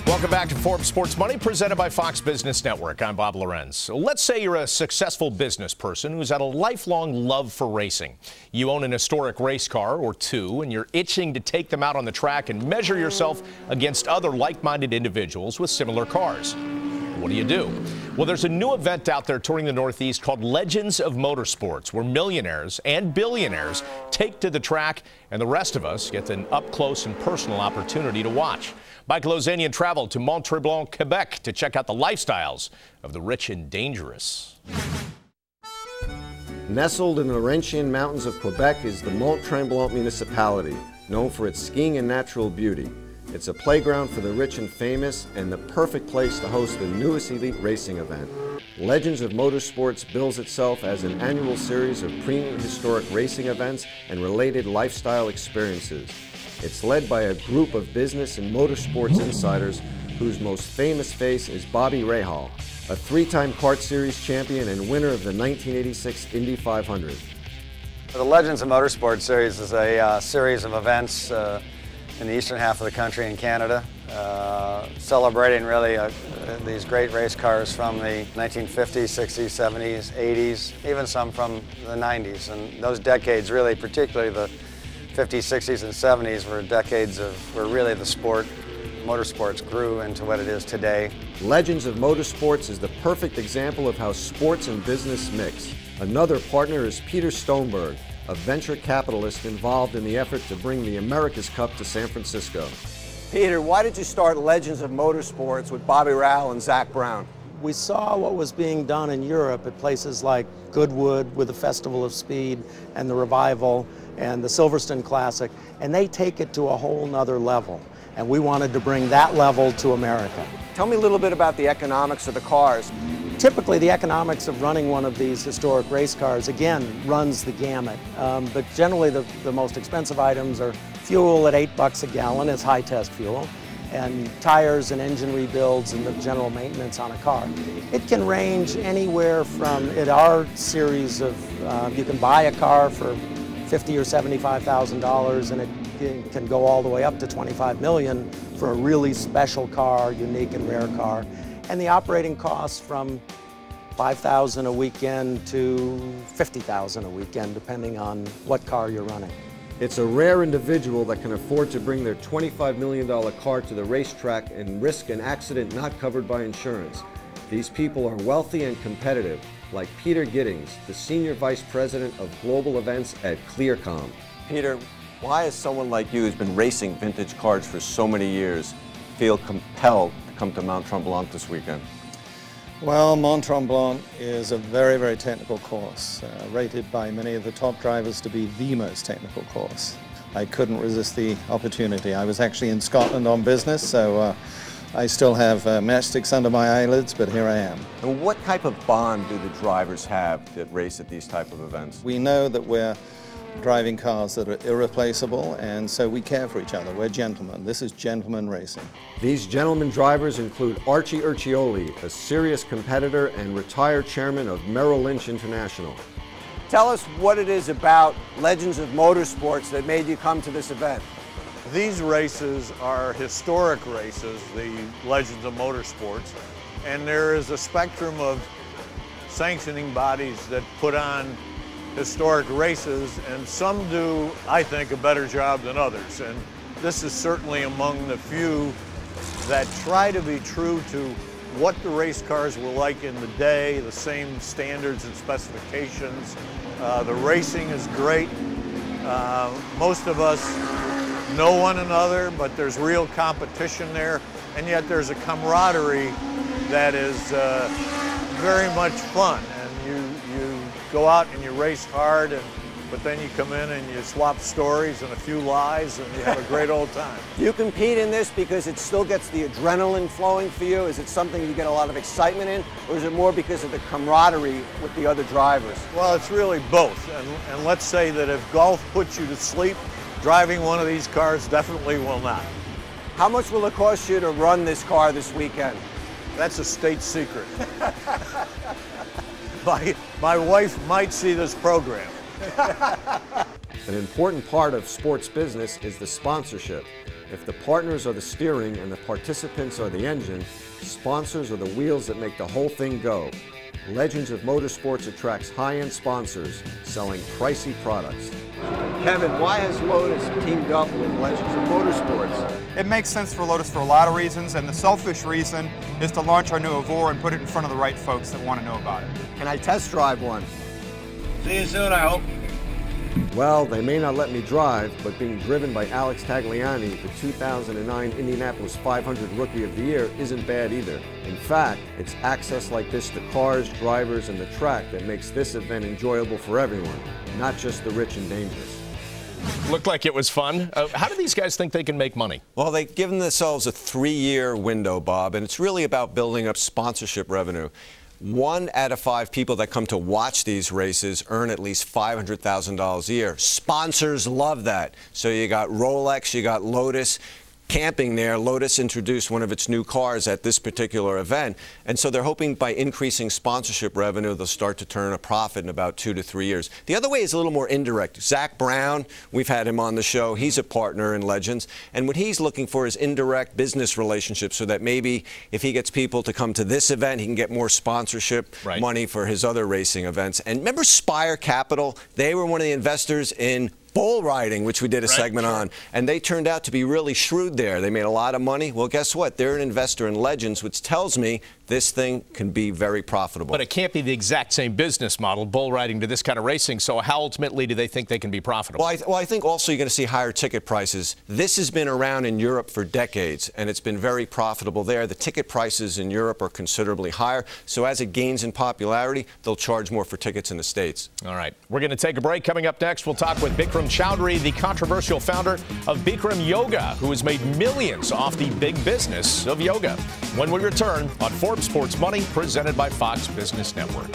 Welcome back to Forbes Sports Money, presented by Fox Business Network. I'm Bob Lorenz. So let's say you're a successful business person who's had a lifelong love for racing. You own an historic race car or two, and you're itching to take them out on the track and measure yourself against other like-minded individuals with similar cars. What do you do? Well, there's a new event out there touring the Northeast called Legends of Motorsports, where millionaires and billionaires take to the track, and the rest of us get an up-close and personal opportunity to watch. Mike Lozanian traveled to Mont-Tremblant, Quebec to check out the lifestyles of the rich and dangerous. Nestled in the Laurentian Mountains of Quebec is the Mont-Tremblant municipality, known for its skiing and natural beauty. It's a playground for the rich and famous and the perfect place to host the newest elite racing event. Legends of Motorsports bills itself as an annual series of premium historic racing events and related lifestyle experiences. It's led by a group of business and motorsports insiders whose most famous face is Bobby Rahal, a three-time kart series champion and winner of the 1986 Indy 500. The Legends of Motorsports series is a series of events in the eastern half of the country in Canada, celebrating really these great race cars from the 1950s, 60s, 70s, 80s, even some from the 90s. And those decades really, particularly the 50s, 60s, and 70s were decades of where really the motorsports grew into what it is today. Legends of Motorsports is the perfect example of how sports and business mix. Another partner is Peter Stoneberg, a venture capitalist involved in the effort to bring the America's Cup to San Francisco. Peter, why did you start Legends of Motorsports with Bobby Rahal and Zach Brown? We saw what was being done in Europe at places like Goodwood with the Festival of Speed and the Revival and the Silverstone Classic, and they take it to a whole nother level. And we wanted to bring that level to America. Tell me a little bit about the economics of the cars. Typically, the economics of running one of these historic race cars, again, runs the gamut. But generally, the most expensive items are fuel at $8 a gallon, it's high-test fuel, and tires and engine rebuilds and the general maintenance on a car. It can range anywhere from, at our series of, you can buy a car for $50,000 or $75,000, and it can go all the way up to $25 million for a really special car, unique and rare car. And the operating costs from $5,000 a weekend to $50,000 a weekend, depending on what car you're running. It's a rare individual that can afford to bring their $25 million car to the racetrack and risk an accident not covered by insurance. These people are wealthy and competitive, like Peter Giddings, the Senior Vice President of Global Events at Clearcom. Peter, why is someone like you who's been racing vintage cars for so many years feel compelled to come to Mont-Tremblant this weekend? Well, Mont-Tremblant is a very, very technical course, rated by many of the top drivers to be the most technical course. I couldn't resist the opportunity. I was actually in Scotland on business, so I still have matchsticks under my eyelids, but here I am. And what type of bond do the drivers have that race at these type of events? We know that we're driving cars that are irreplaceable, and so we care for each other. We're gentlemen. This is gentleman racing. These gentleman drivers include Archie Urchioli, a serious competitor and retired chairman of Merrill Lynch International. Tell us what it is about Legends of Motorsports that made you come to this event. These races are historic races, the Legends of Motorsports, and there is a spectrum of sanctioning bodies that put on historic races, and some do, I think, a better job than others. And this is certainly among the few that try to be true to what the race cars were like in the day, the same standards and specifications. The racing is great. Most of us know one another, but there's real competition there, and yet there's a camaraderie that is very much fun. You go out and you race hard, but then you come in and you swap stories and a few lies, and you have a great old time. You compete in this because it still gets the adrenaline flowing for you? Is it something you get a lot of excitement in, or is it more because of the camaraderie with the other drivers? Well, it's really both, and let's say that if golf puts you to sleep, driving one of these cars definitely will not. How much will it cost you to run this car this weekend? That's a state secret. My wife might see this program. An important part of sports business is the sponsorship. If the partners are the steering and the participants are the engine, sponsors are the wheels that make the whole thing go. Legends of Motorsports attracts high-end sponsors selling pricey products. Kevin, why has Lotus teamed up with Legends of Motorsports? It makes sense for Lotus for a lot of reasons, and the selfish reason is to launch our new Evora and put it in front of the right folks that want to know about it. Can I test drive one? See you soon, I hope. Well, they may not let me drive, but being driven by Alex Tagliani, the 2009 Indianapolis 500 Rookie of the Year, isn't bad either. In fact, it's access like this to cars, drivers, and the track that makes this event enjoyable for everyone, not just the rich and dangerous. Looked like it was fun. How do these guys think they can make money? Well, they've given themselves a 3-year window, Bob, and it's really about building up sponsorship revenue. 1 out of 5 people that come to watch these races earn at least $500,000 a year. Sponsors love that. So you got Rolex, you got Lotus. Camping there, Lotus introduced one of its new cars at this particular event, and so they're hoping by increasing sponsorship revenue, they'll start to turn a profit in about 2 to 3 years. The other way is a little more indirect. Zach Brown, we've had him on the show. He's a partner in Legends, and what he's looking for is indirect business relationships so that maybe if he gets people to come to this event, he can get more sponsorship money for his other racing events. And remember Spire Capital? They were one of the investors in bull riding, which we did a segment on, and they turned out to be really shrewd there. They made a lot of money. Well, guess what? They're an investor in Legends, which tells me this thing can be very profitable. But it can't be the exact same business model, bull riding to this kind of racing. So how ultimately do they think they can be profitable? Well, I think also you're going to see higher ticket prices. This has been around in Europe for decades, and it's been very profitable there. The ticket prices in Europe are considerably higher. So as it gains in popularity, they'll charge more for tickets in the States. All right. We're going to take a break. Coming up next, we'll talk with Bikram Chowdhury, the controversial founder of Bikram Yoga, who has made millions off the big business of yoga. When we return on Forbes Sports Money, presented by Fox Business Network.